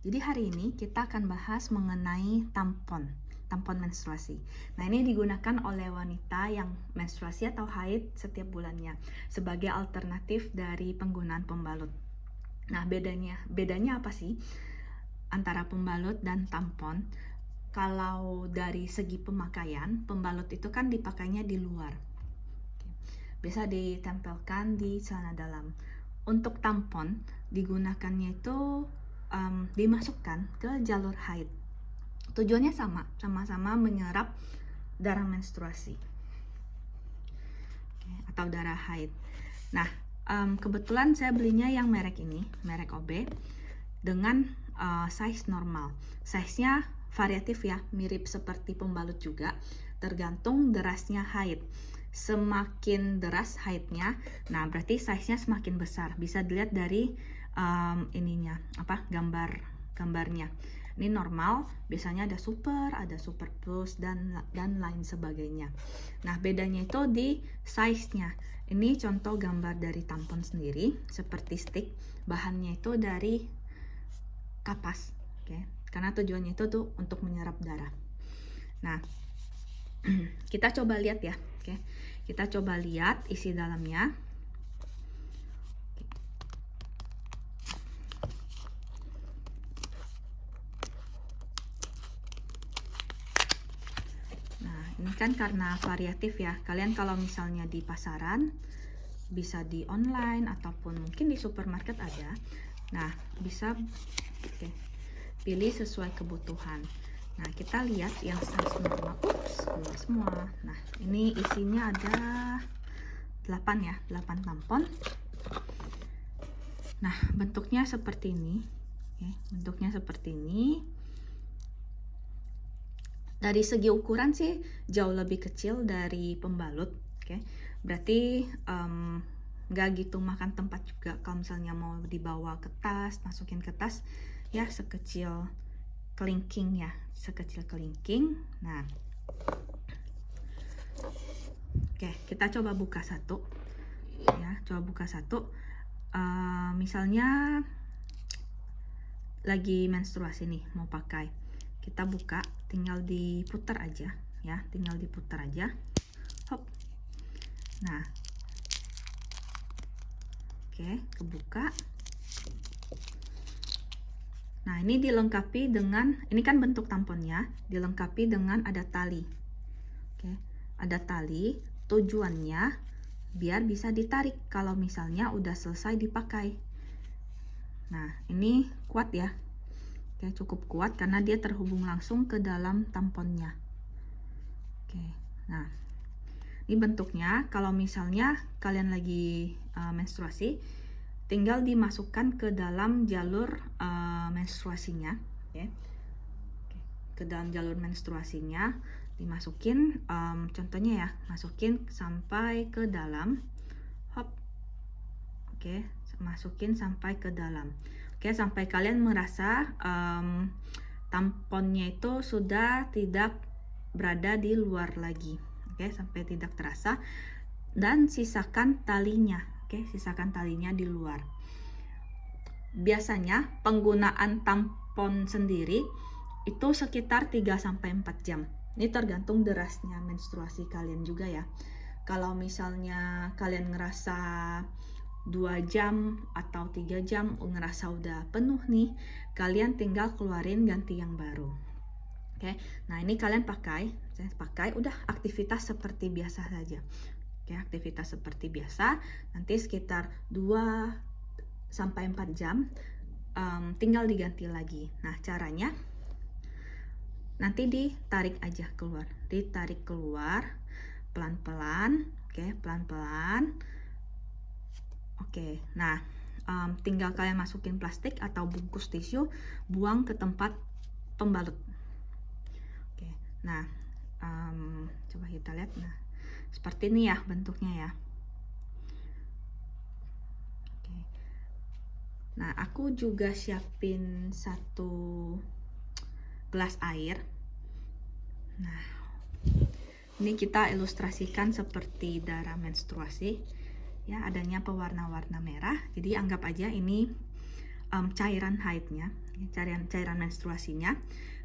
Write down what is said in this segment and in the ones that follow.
Jadi hari ini kita akan bahas mengenai tampon menstruasi. Nah, ini digunakan oleh wanita yang menstruasi atau haid setiap bulannya sebagai alternatif dari penggunaan pembalut. Nah, bedanya apa sih antara pembalut dan tampon? Kalau dari segi pemakaian, pembalut itu kan dipakainya di luar. Bisa ditempelkan di celana dalam. Untuk tampon digunakannya itu dimasukkan ke jalur haid. Tujuannya sama-sama menyerap darah menstruasi atau darah haid. Nah, kebetulan saya belinya yang merek ini, merek OB, dengan size normal. Size-nya variatif ya, mirip seperti pembalut juga, tergantung derasnya haid. Semakin deras haidnya, nah berarti size-nya semakin besar. Bisa dilihat dari gambarnya. Ini normal, biasanya ada super plus dan lain sebagainya. Nah, bedanya itu di size-nya. Ini contoh gambar dari tampon sendiri, seperti stick. Bahannya itu dari kapas, karena tujuannya itu tuh untuk menyerap darah. Nah, kita coba lihat ya, kita coba lihat isi dalamnya. Nah, ini kan karena variatif ya. Kalian kalau misalnya di pasaran, bisa di online ataupun mungkin di supermarket ada. Nah, bisa pilih sesuai kebutuhan. Nah, kita lihat yang size normal. Keluar semua. Nah, ini isinya ada 8 tampon. Nah, bentuknya seperti ini. Bentuknya seperti ini. Dari segi ukuran sih jauh lebih kecil dari pembalut. Berarti nggak gitu makan tempat juga. Kalau misalnya mau dibawa ke tas, masukin ke tas, ya sekecil kelingking ya, sekecil kelingking. Nah, kita coba buka satu ya, misalnya lagi menstruasi nih, mau pakai, kita buka, tinggal diputar aja ya, hop. Nah, kebuka. Nah, ini dilengkapi dengan, ini kan bentuk tamponnya, dilengkapi dengan ada tali. Ada tali, tujuannya biar bisa ditarik kalau misalnya udah selesai dipakai. Nah, ini kuat ya. Cukup kuat karena dia terhubung langsung ke dalam tamponnya. Nah, ini bentuknya. Kalau misalnya kalian lagi menstruasi, tinggal dimasukkan ke dalam jalur menstruasinya, ke dalam jalur menstruasinya, dimasukin, contohnya ya, masukin sampai ke dalam, hop, masukin sampai ke dalam, sampai kalian merasa tamponnya itu sudah tidak berada di luar lagi, sampai tidak terasa, dan sisakan talinya, sisakan talinya di luar. Biasanya penggunaan tampon sendiri itu sekitar 3-4 jam. Ini tergantung derasnya menstruasi kalian juga ya. Kalau misalnya kalian ngerasa 2 jam atau 3 jam ngerasa udah penuh nih, kalian tinggal keluarin ganti yang baru. Nah, ini kalian pakai, udah aktivitas seperti biasa saja. Aktivitas seperti biasa, nanti sekitar 2-4 jam tinggal diganti lagi. Nah, caranya nanti ditarik aja keluar, pelan-pelan, pelan-pelan. Nah, tinggal kalian masukin plastik atau bungkus tisu, buang ke tempat pembalut. Nah, coba kita lihat. Nah, seperti ini ya bentuknya ya. Nah, aku juga siapin 1 gelas air. Nah, ini kita ilustrasikan seperti darah menstruasi ya, adanya pewarna-warna merah. Jadi anggap aja ini cairan haidnya, cairan menstruasinya.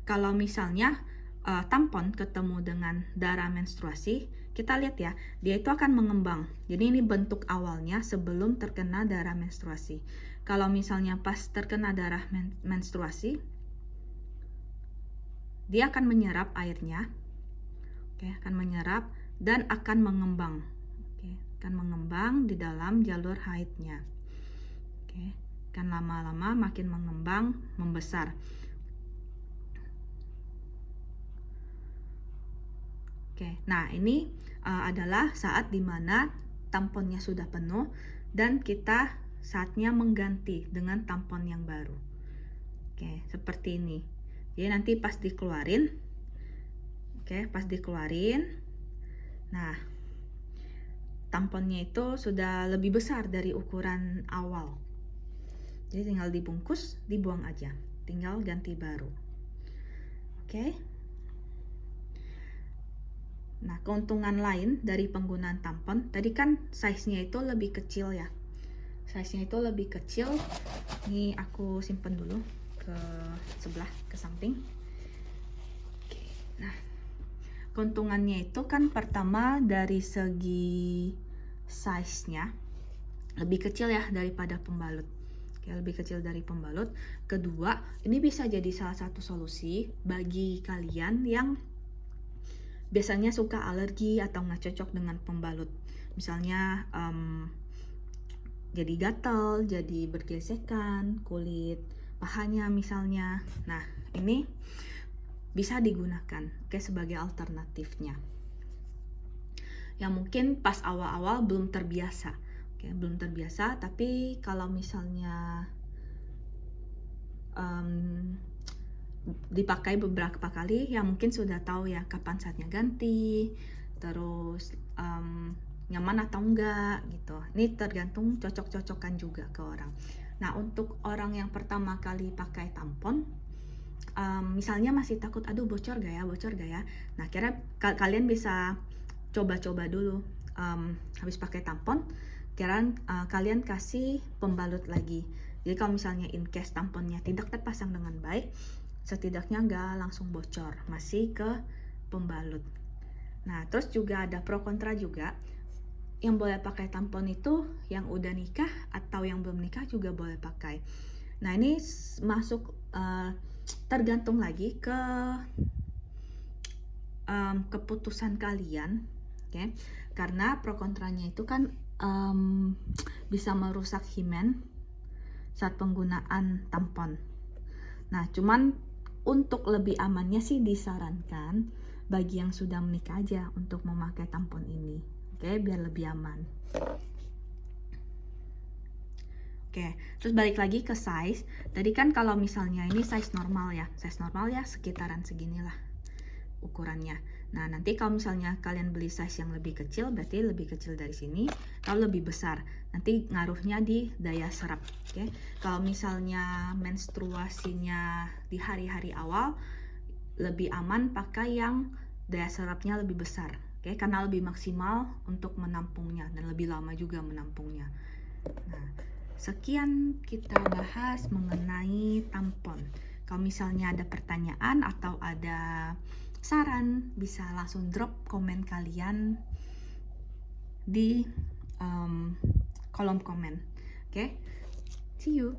Kalau misalnya tampon ketemu dengan darah menstruasi, kita lihat ya, dia itu akan mengembang. Jadi ini bentuk awalnya sebelum terkena darah menstruasi. Kalau misalnya pas terkena darah menstruasi, dia akan menyerap airnya, akan menyerap dan akan mengembang, akan mengembang di dalam jalur haidnya. Kan lama-lama makin mengembang, membesar. Nah ini adalah saat dimana tamponnya sudah penuh dan kita saatnya mengganti dengan tampon yang baru. Seperti ini. Jadi nanti pas dikeluarin, nah tamponnya itu sudah lebih besar dari ukuran awal. Jadi tinggal dibungkus, dibuang aja, tinggal ganti baru. Nah, keuntungan lain dari penggunaan tampon, tadi kan size-nya itu lebih kecil ya. Size-nya itu lebih kecil. Ini aku simpen dulu ke sebelah, ke samping. Nah, keuntungannya itu kan pertama dari segi size-nya lebih kecil ya daripada pembalut. Lebih kecil dari pembalut. Kedua, ini bisa jadi salah satu solusi bagi kalian yang biasanya suka alergi atau nggak cocok dengan pembalut. Misalnya jadi gatal, jadi bergesekan kulit pahanya misalnya. Nah, ini bisa digunakan sebagai alternatifnya. Yang mungkin pas awal-awal belum terbiasa. Belum terbiasa, tapi kalau misalnya dipakai beberapa kali, ya mungkin sudah tahu ya kapan saatnya ganti, terus nyaman atau enggak gitu. Ini tergantung cocok-cocokan juga ke orang. Nah, untuk orang yang pertama kali pakai tampon, misalnya masih takut, aduh bocor gak ya? Nah, kira kalian bisa coba-coba dulu. Habis pakai tampon, kalian kasih pembalut lagi. Jadi kalau misalnya in case tamponnya tidak terpasang dengan baik, setidaknya nggak langsung bocor, masih ke pembalut. Nah, terus juga ada pro kontra juga. Yang boleh pakai tampon itu yang udah nikah atau yang belum nikah juga boleh pakai. Nah, ini masuk tergantung lagi ke keputusan kalian, karena pro kontranya itu kan bisa merusak himen saat penggunaan tampon. Nah, cuman untuk lebih amannya sih disarankan bagi yang sudah menikah aja untuk memakai tampon ini, biar lebih aman. Terus balik lagi ke size. Tadi kan kalau misalnya ini size normal ya sekitaran seginilah ukurannya. Nah, nanti kalau misalnya kalian beli size yang lebih kecil, berarti lebih kecil dari sini atau lebih besar. Nanti ngaruhnya di daya serap. Kalau misalnya menstruasinya di hari-hari awal, lebih aman pakai yang daya serapnya lebih besar, karena lebih maksimal untuk menampungnya dan lebih lama juga menampungnya. Nah, sekian kita bahas mengenai tampon. Kalau misalnya ada pertanyaan atau ada saran, bisa langsung drop komen kalian di kolom komen. See you.